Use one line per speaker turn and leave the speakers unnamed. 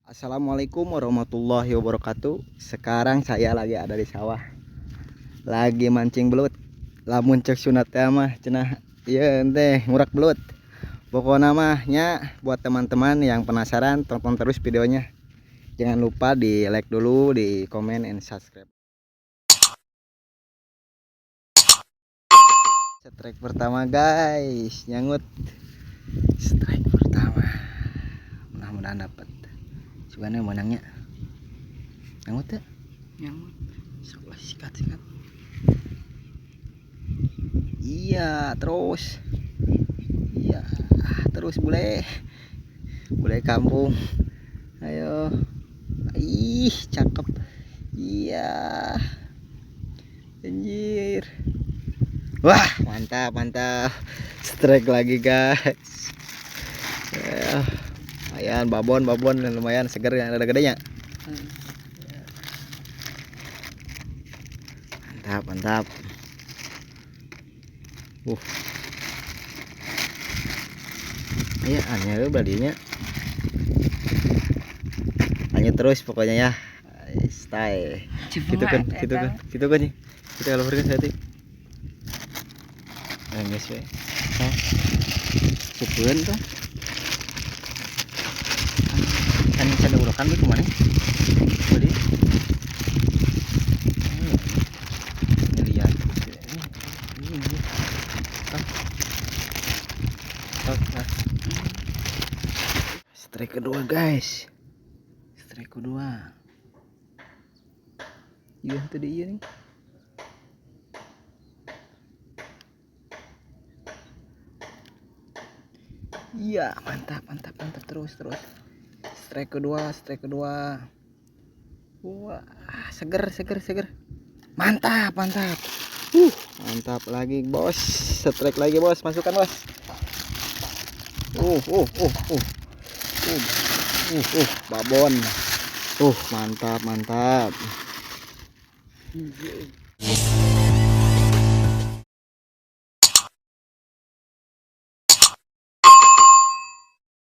Assalamualaikum warahmatullahi wabarakatuh. Sekarang saya lagi ada di sawah, lagi mancing belut. Lamun cek sunat mah cenah iya ente ngurak belut. Pokoknya namanya buat teman-teman yang penasaran, tonton terus videonya. Jangan lupa di like dulu, di komen and subscribe. Strike pertama guys, nyangut. Strike pertama, mudah-mudahan dapat. Sebenarnya menangnya nyangut ya, nyangut. Sok sikat. Iya terus, iya terus boleh kampung. Ayo, ih cakep. Iya anjir, wah mantap. Strike lagi guys. Lumayan babon lumayan seger, yang ada gedenya. Mantap. Iya aneh badinya. Hanya terus pokoknya ya. Style. Gitu kan. Kita kalau pergi hati. Guys we. Cukupan tuh. Kan saya urukan tuh kemana? Tadi. Lihat. Strike kedua guys, iya tadi iya nih. Iya mantap terus. Strike kedua. Wah seger. Mantap. Mantap lagi bos. Strike lagi bos, masukkan bos. Babon. Mantap.